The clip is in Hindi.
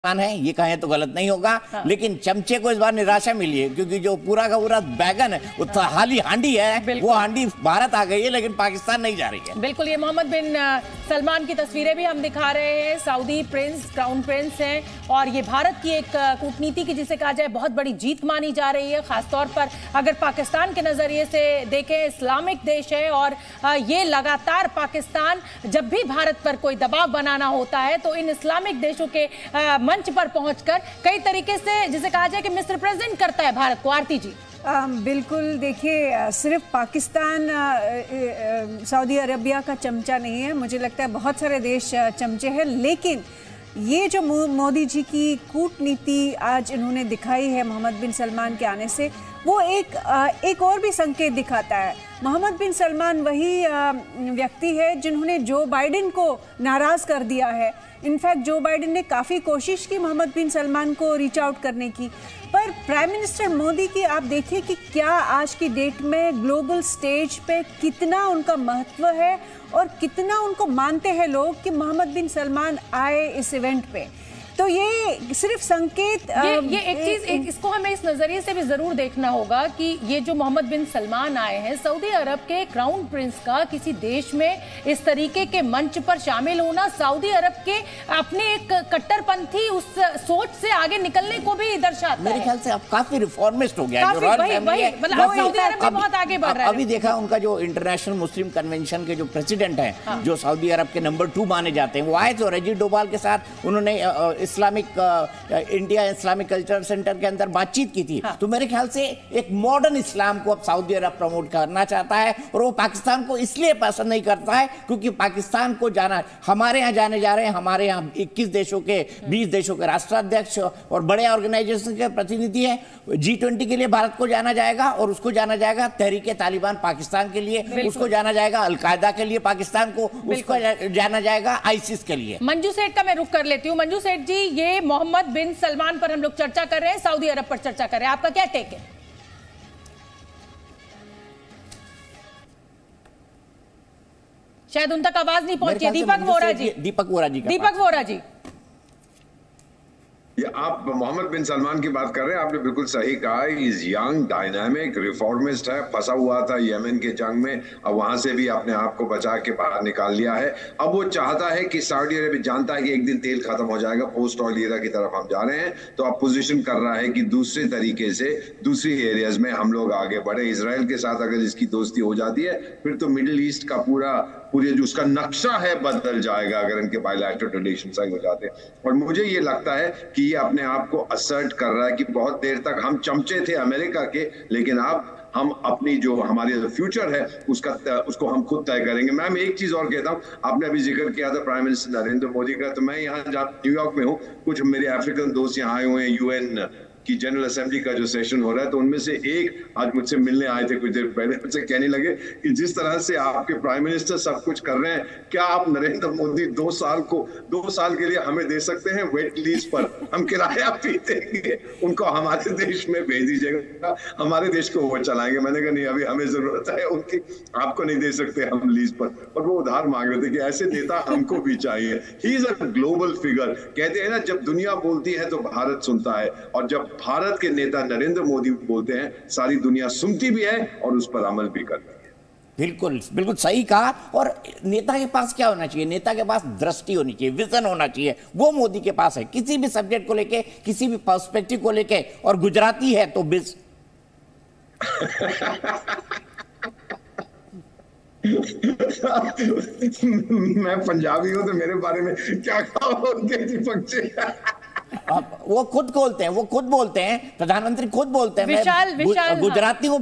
है, ये कहें तो गलत नहीं होगा। हाँ। लेकिन चमचे को इस बार निराशा मिली है क्योंकि जो पूरा का पूरा बैगन है वो हाली हांडी है, वो हांडी भारत आ गई है लेकिन पाकिस्तान नहीं जा रही है। बिल्कुल, ये मोहम्मद बिन सलमान की तस्वीरें भी हम दिखा रहे हैं। सऊदी प्रिंस, क्राउन प्रिंस हैं और ये भारत की एक कूटनीति की जिसे कहा जाए बहुत बड़ी जीत मानी जा रही है। खासतौर पर अगर पाकिस्तान के नजरिए से देखें, इस्लामिक देश है और ये लगातार पाकिस्तान जब भी भारत पर कोई दबाव बनाना होता है तो इन इस्लामिक देशों के मंच पर पहुंचकर कई तरीके से जिसे कहा जाए कि मिसरिप्रेजेंट करता है भारत को। आरती जी। बिल्कुल, देखिए सिर्फ पाकिस्तान सऊदी अरबिया का चमचा नहीं है, मुझे लगता है बहुत सारे देश चमचे हैं। लेकिन ये जो मोदी जी की कूटनीति आज इन्होंने दिखाई है मोहम्मद बिन सलमान के आने से, वो एक और भी संकेत दिखाता है। मोहम्मद बिन सलमान वही व्यक्ति है जिन्होंने जो बाइडेन को नाराज़ कर दिया है। इनफैक्ट जो बाइडेन ने काफ़ी कोशिश की मोहम्मद बिन सलमान को रीच आउट करने की, पर प्राइम मिनिस्टर मोदी की आप देखिए कि क्या आज की डेट में ग्लोबल स्टेज पे कितना उनका महत्व है और कितना उनको मानते हैं लोग कि मोहम्मद बिन सलमान आए इस इवेंट पे। तो ये सिर्फ संकेत ये एक चीज इसको हमें इस नजरिए से भी जरूर देखना होगा कि ये जो मोहम्मद बिन सलमान आए हैं, सऊदी अरब के क्राउन प्रिंस का किसी देश में इस तरीके के मंच पर शामिल होना सऊदी अरब के अपने एक कट्टरपंथी उस सोच से आगे निकलने को भी दर्शाता है। मेरे ख्याल से अब काफी रिफॉर्मिस्ट हो गया है। सऊदी अरब में बहुत आगे बढ़ रहा है। अभी देखा उनका जो इंटरनेशनल मुस्लिम कन्वेंशन के जो प्रेसिडेंट हैं, जो सऊदी अरब के नंबर 2 माने जाते हैं, वो आए थे और रजीब डोभाल के साथ उन्होंने Islamic India Islamic cultural centre के अंदर बातचीत की थी। हाँ। तो मेरे ख्याल से एक मॉडर्न इस्लाम को अब सऊदी अरब प्रमोट करना चाहता है और वो पाकिस्तान को इसलिए पसंद नहीं करता है क्योंकि पाकिस्तान को जाना, हमारे यहाँ जाने जा रहे हैं, हमारे यहाँ 21 देशों के 20 देशों के राष्ट्राध्यक्ष और बड़े ऑर्गेनाइजेशन के प्रतिनिधि हैं। G20 के लिए भारत को जाना जाएगा और उसको जाना जाएगा तहरीके तालिबान पाकिस्तान के लिए, उसको जाना जाएगा अलकायदा के लिए पाकिस्तान को, उसको जाना जाएगा आईसिस के लिए। मंजू सेठ का मैं रुख कर लेती हूँ। मंजू सेठ जी, ये मोहम्मद बिन सलमान पर हम लोग चर्चा कर रहे हैं, सऊदी अरब पर चर्चा कर रहे हैं, आपका क्या टेक है? शायद उन तक आवाज नहीं पहुंची। दीपक वोरा जी। दीपक वोरा जी, आप मोहम्मद बिन सलमान की बात कर रहे हैं, आपने बिल्कुल सही कहा। इज यंग, डायनामिक, रिफॉर्मिस्ट है, फंसा हुआ था यमन के जंग में, अब वहां से भी अपने आप को बचा के बाहर निकाल लिया है। अब वो चाहता है कि सऊदी अरब जानता है कि एक दिन तेल खत्म हो जाएगा, पोस्ट ऑयल एरा की तरफ हम जा रहे हैं, तो अब पोजीशन कर रहा है कि दूसरे तरीके से दूसरी एरियाज में हम लोग आगे बढ़े। इसराइल के साथ अगर इसकी दोस्ती हो जाती है फिर तो मिडिल ईस्ट का पूरे जो उसका नक्शा है बदल जाएगा अगर इनके बायलैटरल रिलेशन सही हो जाते हैं। और मुझे ये लगता है कि ये अपने आप को असर्ट कर रहा है कि बहुत देर तक हम चमचे थे अमेरिका के, लेकिन अब हम अपनी जो हमारी फ्यूचर है उसको हम खुद तय करेंगे। मैम, एक चीज और कहता हूँ, आपने अभी जिक्र किया था प्राइम मिनिस्टर नरेंद्र मोदी का, तो मैं यहाँ न्यूयॉर्क में हूँ, कुछ मेरे अफ्रीकन दोस्त यहाँ आए हुए हैं, यूएन की जनरल असेंबली का जो सेशन हो रहा है, तो उनमें से एक आज मुझसे मिलने आए थे कुछ देर पहले, मुझसे कहने लगे कि जिस तरह से आपके प्राइम मिनिस्टर सब कुछ कर रहे हैं, क्या आप नरेंद्र मोदी 2 साल के लिए हमें दे सकते हैं वेट लीज पर, हम किराया भी देंगे, उनको हमारे देश में भेज दीजिएगा, हमारे देश को वो चलाएंगे। मैंने कहा नहीं, अभी हमें जरूरत है उनकी, आपको नहीं दे सकते हम लीज पर। और वो उधार मांग रहे थे कि ऐसे नेता हमको भी चाहिए। He is a global figure. कहते हैं ना, जब दुनिया बोलती है तो भारत सुनता है, और जब भारत के नेता नरेंद्र मोदी बोलते हैं सारी दुनिया सुनती भी है और उस पर अमल भी करती है। बिल्कुल बिल्कुल सही कहा। और नेता के पास क्या होना चाहिए? नेता के पास दृष्टि होनी चाहिए, विजन होना चाहिए। वो मोदी के पास है, किसी भी सब्जेक्ट को लेके, किसी भी पर्सपेक्टिव को लेके। और गुजराती है तो मैं पंजाबी हूं तो मेरे बारे में क्या कहा उनके दीपक जी? वो खुद बोलते हैं, प्रधानमंत्री खुद बोलते हैं, विशाल गुजराती हूँ।